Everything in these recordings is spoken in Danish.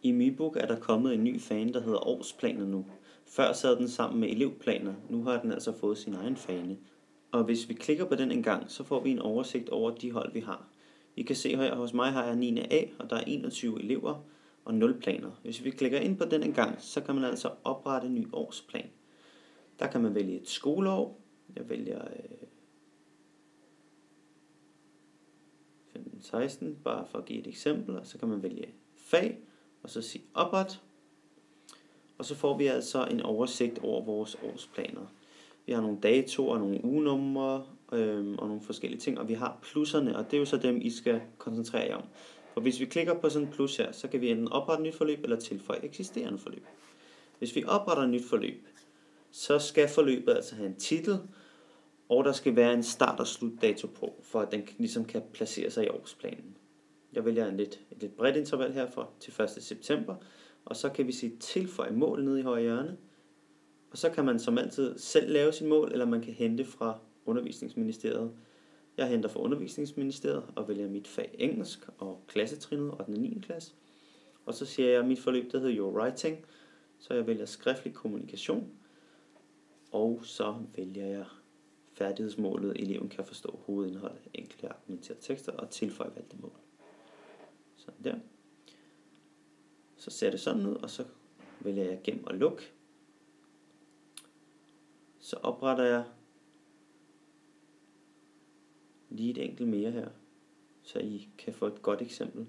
I MyBook er der kommet en ny fane, der hedder årsplaner nu. Før sad den sammen med elevplaner, nu har den altså fået sin egen fane. Og hvis vi klikker på den en gang, så får vi en oversigt over de hold, vi har. I kan se her, hos mig har jeg 9. A, og der er 21 elever og 0 planer. Hvis vi klikker ind på den en gang, så kan man altså oprette en ny årsplan. Der kan man vælge et skoleår. Jeg vælger 15-16, bare for at give et eksempel. Og så kan man vælge fag, og så sige opret. Og så får vi altså en oversigt over vores årsplaner. Vi har nogle datoer, nogle ugenumre og nogle forskellige ting, og vi har plusserne, og det er jo så dem, I skal koncentrere jer om. For hvis vi klikker på sådan en plus her, så kan vi enten oprette et nyt forløb eller tilføje eksisterende forløb. Hvis vi opretter et nyt forløb, så skal forløbet altså have en titel, og der skal være en start- og slutdato på, for at den ligesom kan placere sig i årsplanen. Jeg vælger et lidt bredt interval her til 1. september, og så kan vi sige tilføje mål nede i højre hjørne. Og så kan man som altid selv lave sit mål, eller man kan hente fra Undervisningsministeriet. Jeg henter fra Undervisningsministeriet og vælger mit fag engelsk og klassetrinnet og den 9. klasse. Og så siger jeg, at mit forløb der hedder Your Writing, så jeg vælger skriftlig kommunikation. Og så vælger jeg færdighedsmålet, eleven kan forstå hovedindholdet af enkle argumenterede tekster og tilføje valgte mål. Sådan der. Så ser det sådan ud, og så vælger jeg gem og luk. Så opretter jeg lige et enkelt mere her, så I kan få et godt eksempel.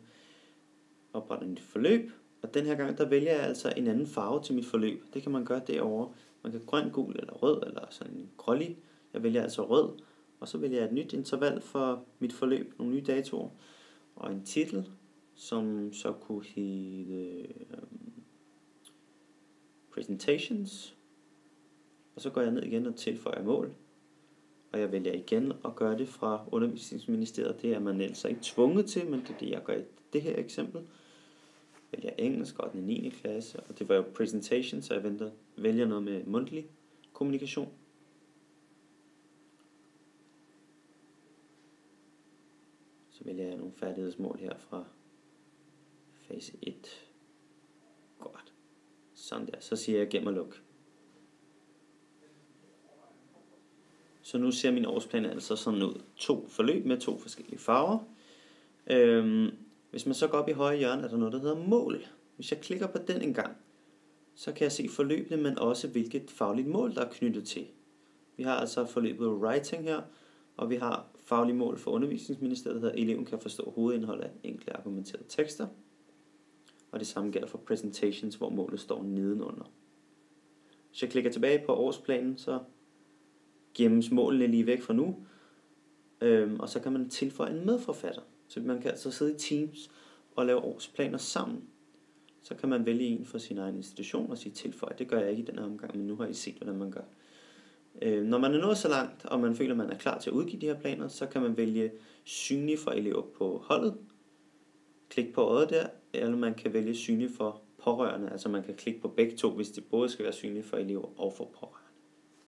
Opretter et forløb, og den her gang der vælger jeg altså en anden farve til mit forløb. Det kan man gøre derovre. Man kan grøn, gul eller rød, eller sådan en grålig. Jeg vælger altså rød, og så vælger jeg et nyt interval for mit forløb, nogle nye datoer, og en titel, som så kunne hedde Presentations. Og så går jeg ned igen og tilføjer mål. Og jeg vælger igen at gøre det fra Undervisningsministeriet. Det er man altså ikke tvunget til, men det er det, jeg gør i det her eksempel. Jeg vælger engelsk og den 9. klasse, og det var jo presentation, så jeg vælger noget med mundtlig kommunikation. Så vælger jeg nogle færdighedsmål her fra fase 1. Godt. Sådan der. Så siger jeg gem og luk. Så nu ser min årsplan altså sådan ud. 2 forløb med 2 forskellige farver. Hvis man så går op i højre hjørne, er der noget, der hedder mål. Hvis jeg klikker på den en gang, så kan jeg se forløbene, men også hvilket fagligt mål, der er knyttet til. Vi har altså forløbet writing her, og vi har faglige mål for Undervisningsministeriet, der hedder eleven kan forstå hovedindholdet af enkle argumenterede tekster. Og det samme gælder for presentations, hvor målet står nedenunder. Hvis jeg klikker tilbage på årsplanen, så gemmes målene lige væk fra nu, og så kan man tilføje en medforfatter. Så man kan altså sidde i teams og lave årsplaner sammen. Så kan man vælge en for sin egen institution og sige tilføje. Det gør jeg ikke i den her omgang, men nu har I set, hvordan man gør. Når man er nået så langt, og man føler, at man er klar til at udgive de her planer, så kan man vælge synlig for elever på holdet. Klik på øjet der, eller man kan vælge synlig for pårørende. Altså man kan klikke på begge to, hvis det både skal være synligt for elever og for pårørende.